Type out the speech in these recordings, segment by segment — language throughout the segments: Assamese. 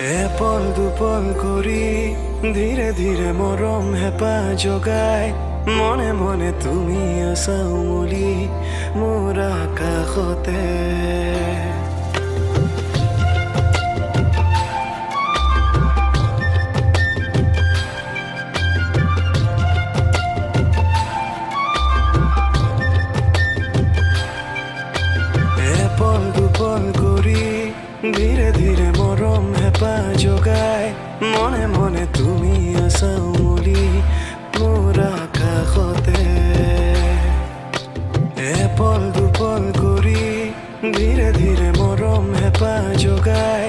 এপল দুপল কৰি ধীৰে ধীৰে মৰম হেঁপাহ জগাই মনে মনে তুমি আছা উমলি মোৰ আকাশতে। এপল দুপল কৰি ধীৰে ধীৰে মৰম হেঁপাহ জগাই মনে মনে তুমি আছা উমলি মোৰ আকাশতে। এপল দুপল কৰি ধীৰে ধীৰে মৰম হেঁপাহ জগাই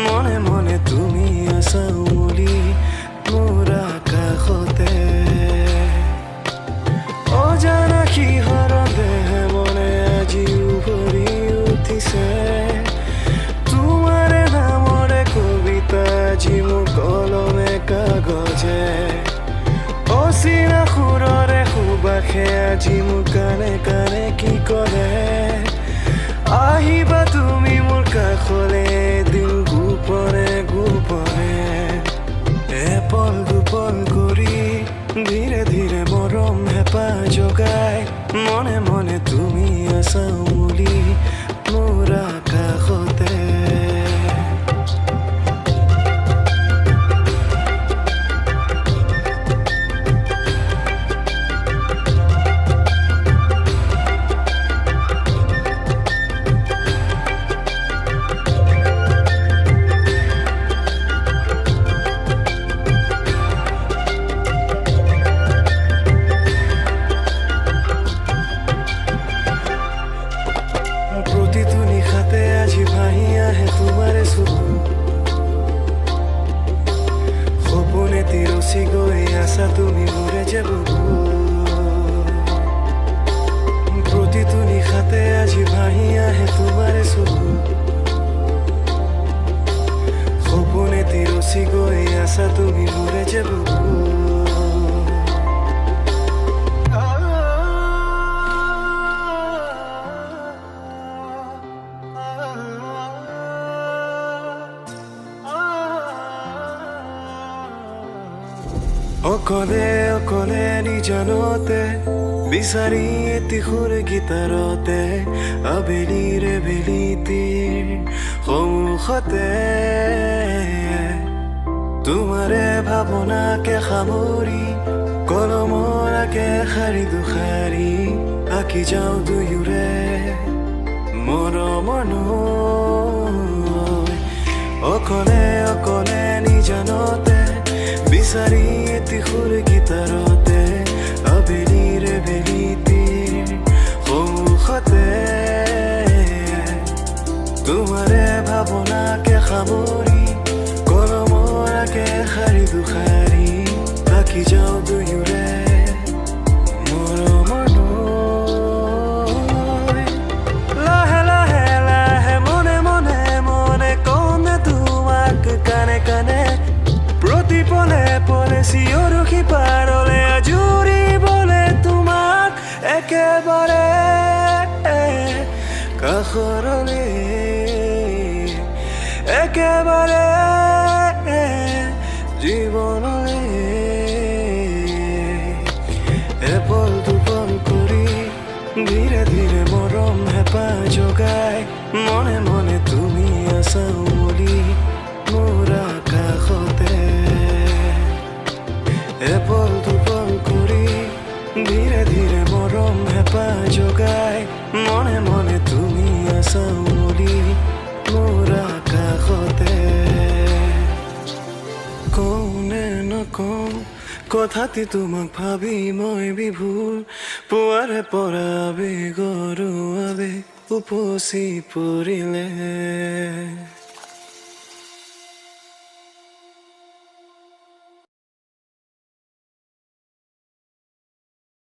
মনে মনে তুমি আছা উমলি মোৰ আকাশতে। অজানা কিহৰ দেহে মনে আজি উভৰি উঠিছে তোমাৰে নামৰে কবিতা আজি মোৰ কলমে কাগজে। অচিনা সুৰৰে সুবাসে আজি মোৰ কানে কানে কি কৰে আহিবা তুমি মোৰ কাষলে দিন গোপনে গোপনে। এপল দুপল কৰি ধীৰে ধীৰে মৰম হেঁপাহ জগাই মনে মনে তুমি আছা উমলি মোৰ আকাশতে। প্ৰতিটো নিশাতে আজি ভাহি আহে তোমাৰে চকু সপোনে তিৰচি গৈ আছা তুমি মোৰে যে বুকু। প্ৰতিটো নিশাতে আজি ভাহি আহে তোমাৰে চকু সপোনে তিৰচি গৈ আছা তুমি মোৰে যে বুকু। অকলে অকলে নিজানতে বিচাৰি এটি সুৰ গীতাৰতে আবেলিৰে বেলিটিৰ সন্মুখতে তোমাৰে ভাৱনাকে সামৰি কলমৰ আগে শাৰী দুশাৰী আঁকি যাওঁ দুয়োৰে মৰমৰ নৈ। অকলে অকলে নিজানতে বিচাৰি এটি সুৰ গীতাৰতে আবেলিৰে বেলিটিৰ সন্মুখতে তোমাৰে ভাৱনাকে সামৰি কলমৰ আগে শাৰী দুশাৰী আঁকি যাওঁ দুয়োৰে মৰমৰ নৈ। লাহে লাহে লাহে মনে মনে মনে কওঁনে তোমাক কানে কানে প্ৰতি পলে পলে চিঞৰখি পাৰলে আজুৰিবলে তোমাক একেবাৰে কাষৰলে একেবাৰে জীৱনলে। এপল দুপল কৰি ধীৰে ধীৰে মৰম হেঁপাহ জগাই মনে মনে তুমি আছা উমলি মোৰ আকাশতে। এপল দুপল কৰি ধীৰে ধীৰে মৰম হেঁপাহ জগাই মনে মনে তুমি আছা উমলি মোৰ আকাশতে। কওঁনে নকওঁ কথাটি তোমাক ভাবি মই বিভোৰ পুৱাৰে পৰা আবেগৰ আবেগ উপচি পৰিলে।